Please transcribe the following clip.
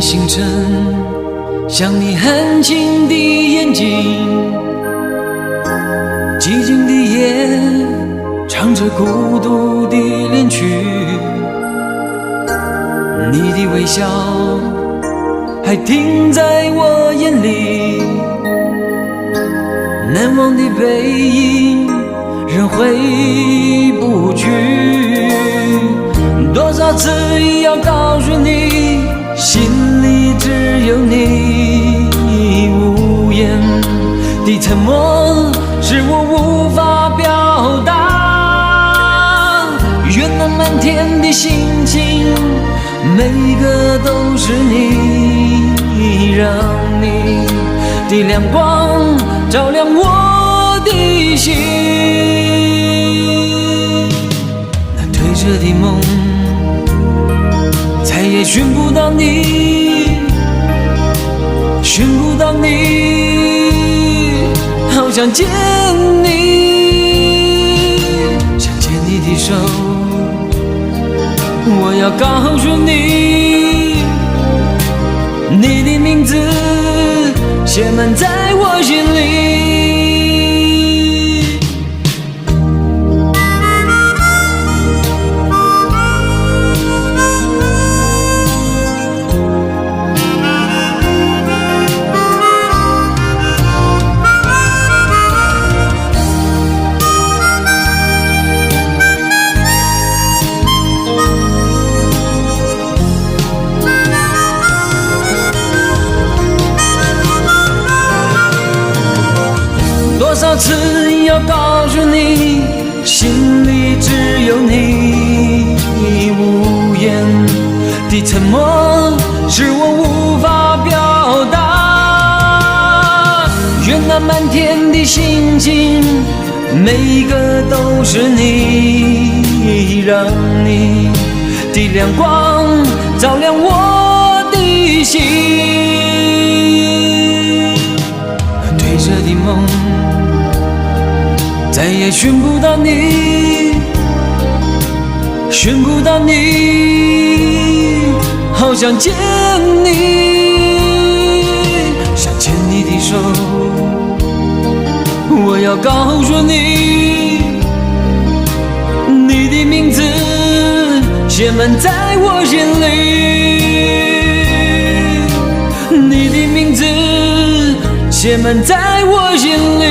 星辰，像你含情的眼睛，寂静的夜，唱着孤独的恋曲。你的微笑还停在我眼里，难忘的背影仍回不去。多少次要告诉你，心里只有你。无言的沉默是我无法表达，愿那满天的星星每个都是你，让你的亮光照亮我的心。那褪色的梦再也寻不到你，寻不到你，好想见你，想牵你的手，我要告诉你，你的名字写满在我心里。多少次要告诉你，心里只有你。无言的沉默是我无法表达，愿那满天的星星每一个都是你，让你的亮光照亮我的心。褪色的梦再也寻不到你，寻不到你，好想见你，想牵你的手，我要告诉你，你的名字写满在我心里，你的名字写满在我心里。